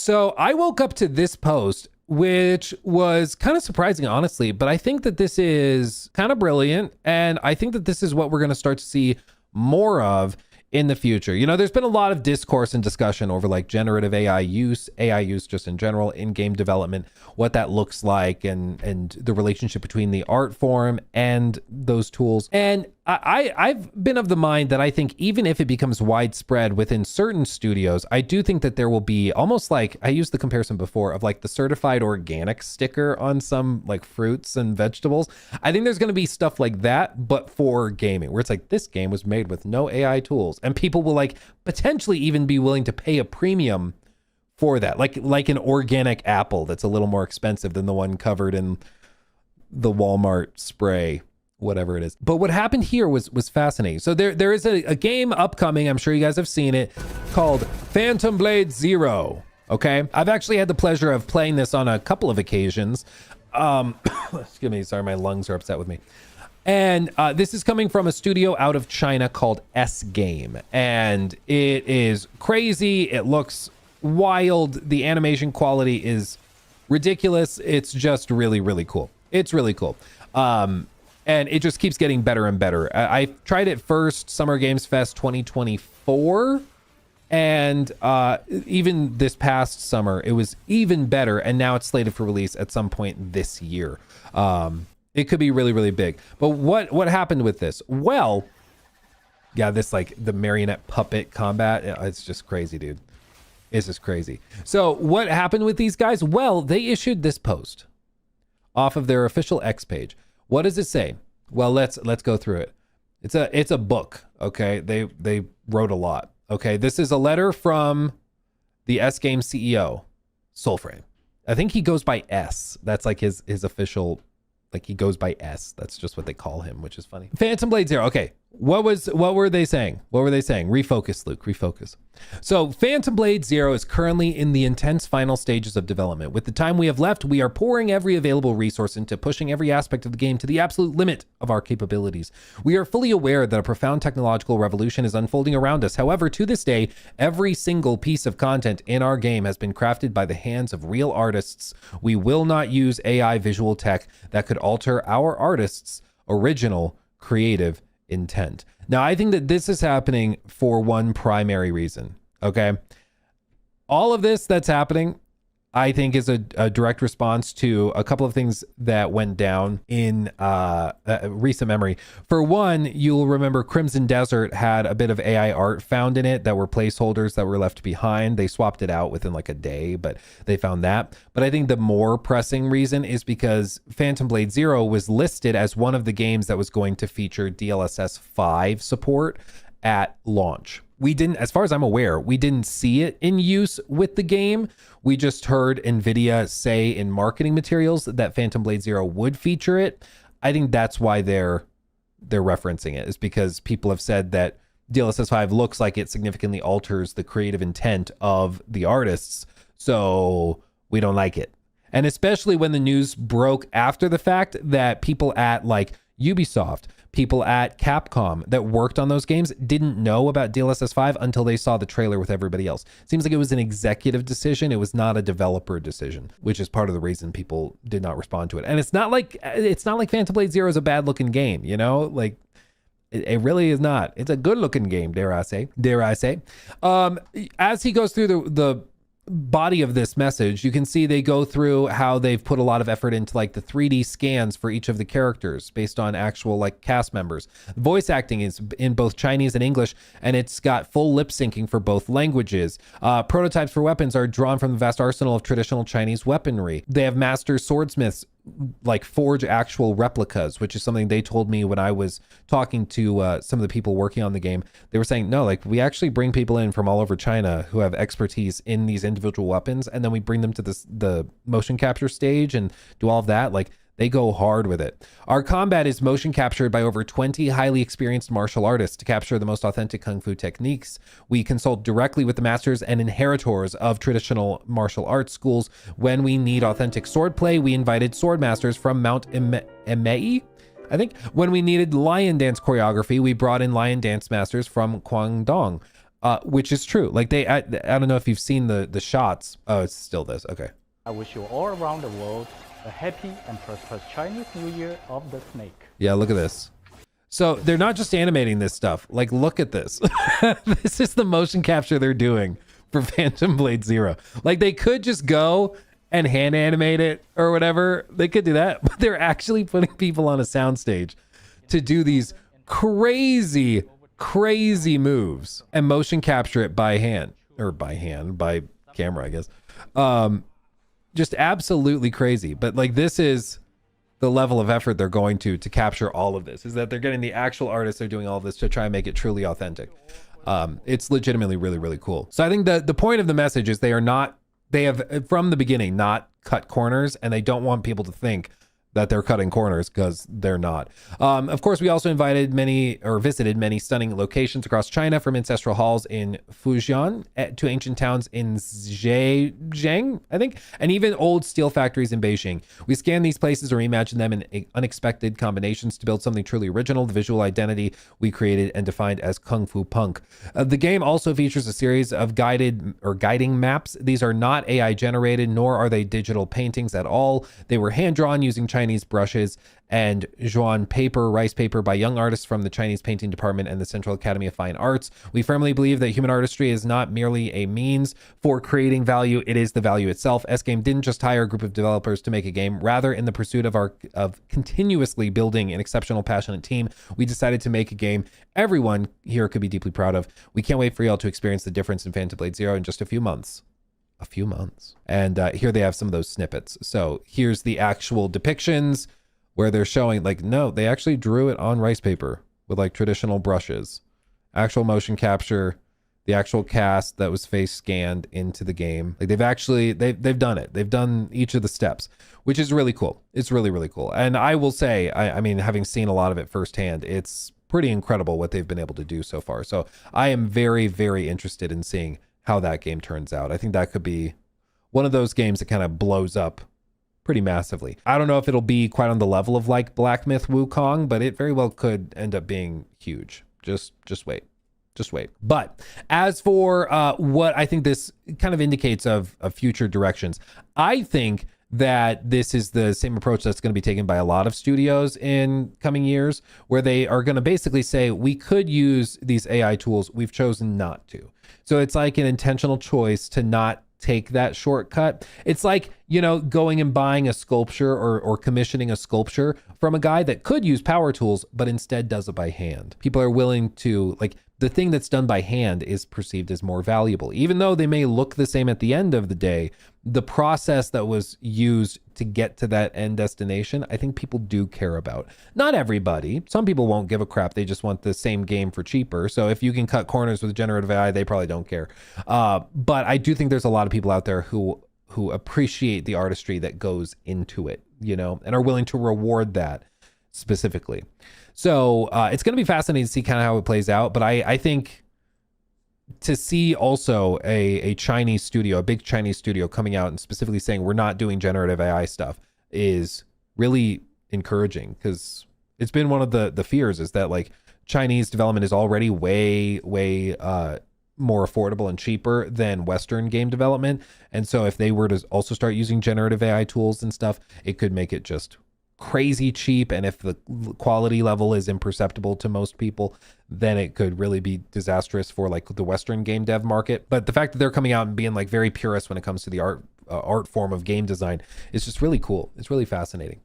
So I woke up to this post, which was kind of surprising, honestly, but I think that this is kind of brilliant. And I think that this is what we're going to start to see more of in the future. You know, there's been a lot of discourse and discussion over like generative AI use just in general in game development, what that looks like, and the relationship between the art form and those tools. And I've been of the mind that I think even if it becomes widespread within certain studios, I do think that there will be almost like, I used the comparison before of like the certified organic sticker on some like fruits and vegetables. I think there's going to be stuff like that, but for gaming, where it's like, this game was made with no AI tools, and people will like potentially even be willing to pay a premium for that, like an organic apple that's a little more expensive than the one covered in the Walmart spray, whatever it is. But what happened here was fascinating. So there is a game upcoming, I'm sure you guys have seen it, called Phantom Blade Zero. Okay, I've actually had the pleasure of playing this on a couple of occasions. Excuse me, sorry, my lungs are upset with me. And this is coming from a studio out of China called S Game, and it is crazy. It looks wild. The animation quality is ridiculous. It's just really, really cool. It's really cool. And it just keeps getting better and better. I tried it first, Summer Games Fest 2024. And even this past summer, it was even better. And now it's slated for release at some point this year. It could be really, really big. But what happened with this? Well, yeah, this like the marionette puppet combat, it's just crazy, dude. It's just crazy. So what happened with these guys? Well, they issued this post off of their official X page. What does it say? Well, let's go through it. It's a book, okay? They wrote a lot. Okay, this is a letter from the S Game CEO, Soulframe. I think he goes by S. That's like his official, like he goes by S. That's just what they call him, which is funny. Phantom Blade Zero. Okay, what were they saying? What were they saying? Refocus, Luke, refocus. So Phantom Blade Zero is currently in the intense final stages of development. With the time we have left, we are pouring every available resource into pushing every aspect of the game to the absolute limit of our capabilities. We are fully aware that a profound technological revolution is unfolding around us. However, to this day, every single piece of content in our game has been crafted by the hands of real artists. We will not use AI visual tech that could alter our artists' original creative intent. Now, I think that this is happening for one primary reason, okay? All of this that's happening, I think, is a direct response to a couple of things that went down in recent memory. For one, you'll remember Crimson Desert had a bit of AI art found in it that were placeholders that were left behind. They swapped it out within like a day, but they found that. But I think the more pressing reason is because Phantom Blade Zero was listed as one of the games that was going to feature DLSS 5 support at launch. We didn't, as far as I'm aware, we didn't see it in use with the game. We just heard NVIDIA say in marketing materials that Phantom Blade Zero would feature it. I think that's why they're referencing it, is because people have said that DLSS 5 looks like it significantly alters the creative intent of the artists. So we don't like it. And especially when the news broke after the fact that people at like Ubisoft, people at Capcom that worked on those games didn't know about DLSS 5 until they saw the trailer with everybody else. Seems like it was an executive decision. It was not a developer decision, which is part of the reason people did not respond to it. And it's not like Phantom Blade Zero is a bad looking game, you know? Like it really is not. It's a good looking game, dare I say. As he goes through the body of this message, you can see they go through how they've put a lot of effort into like the 3D scans for each of the characters based on actual like cast members. Voice acting is in both Chinese and English, and it's got full lip syncing for both languages. Prototypes for weapons are drawn from the vast arsenal of traditional Chinese weaponry. They have master swordsmiths like forge actual replicas, which is something they told me when I was talking to some of the people working on the game. They were saying, no, like we actually bring people in from all over China who have expertise in these individual weapons, and then we bring them to the motion capture stage and do all of that. Like they go hard with it. Our combat is motion captured by over 20 highly experienced martial artists to capture the most authentic kung fu techniques. We consult directly with the masters and inheritors of traditional martial arts schools. When we need authentic swordplay, we invited sword masters from Mount Emei. I think when we needed lion dance choreography, we brought in lion dance masters from Guangdong. which is true. Like I don't know if you've seen the shots. Oh, it's still this. Okay. I wish you all around the world a happy and prosperous Chinese New Year of the snake. Yeah, look at this. So they're not just animating this stuff. Like, look at this. This is the motion capture they're doing for Phantom Blade Zero. Like, they could just go and hand animate it or whatever. They could do that, but they're actually putting people on a soundstage to do these crazy moves and motion capture it by camera, I guess. Just absolutely crazy. But like, this is the level of effort they're going to capture all of this, is that they're getting the actual artists, they're doing all of this to try and make it truly authentic. It's legitimately really, really cool. So I think the point of the message is they have from the beginning not cut corners, and they don't want people to think that they're cutting corners, because they're not. Of course, we also visited many stunning locations across China, from ancestral halls in Fujian to ancient towns in Zhejiang, I think, and even old steel factories in Beijing. We scanned these places or reimagined them in unexpected combinations to build something truly original, the visual identity we created and defined as Kung Fu Punk. The game also features a series of guiding maps. These are not AI generated, nor are they digital paintings at all. They were hand-drawn using Chinese brushes and Zhuan paper, rice paper, by young artists from the Chinese Painting Department and the Central Academy of Fine Arts. We firmly believe that human artistry is not merely a means for creating value, it is the value itself. S-Game didn't just hire a group of developers to make a game. Rather, in the pursuit of continuously building an exceptional, passionate team, we decided to make a game everyone here could be deeply proud of. We can't wait for y'all to experience the difference in Phantom Blade Zero in just a few months. And here they have some of those snippets. So here's the actual depictions where they're showing, like, no, they actually drew it on rice paper with like traditional brushes, actual motion capture, the actual cast that was face scanned into the game. Like, they've done it. They've done each of the steps, which is really cool. It's really, really cool. And I will say, I mean, having seen a lot of it firsthand, it's pretty incredible what they've been able to do so far. So I am very, very interested in seeing how that game turns out. I think that could be one of those games that kind of blows up pretty massively. I don't know if it'll be quite on the level of like Black Myth Wukong, but it very well could end up being huge. Just wait. But as for what I think this kind of indicates of future directions, I think that this is the same approach that's going to be taken by a lot of studios in coming years, where they are going to basically say, we could use these AI tools, we've chosen not to. So it's like an intentional choice to not take that shortcut. It's like, you know, going and buying a sculpture or commissioning a sculpture from a guy that could use power tools, but instead does it by hand. People are willing to, like, the thing that's done by hand is perceived as more valuable. Even though they may look the same at the end of the day, the process that was used to get to that end destination, I think people do care about. Not everybody. Some people won't give a crap. They just want the same game for cheaper. So if you can cut corners with generative AI, they probably don't care. But I do think there's a lot of people out there who appreciate the artistry that goes into it, you know, and are willing to reward that specifically. So it's going to be fascinating to see kind of how it plays out. But I think to see also a Chinese studio, a big Chinese studio coming out and specifically saying we're not doing generative AI stuff is really encouraging, because it's been one of the fears is that like Chinese development is already way more affordable and cheaper than Western game development. And so if they were to also start using generative AI tools and stuff, it could make it just crazy cheap. And if the quality level is imperceptible to most people, then it could really be disastrous for like the Western game dev market. But the fact that they're coming out and being like very purist when it comes to the art form of game design is just really cool. It's really fascinating.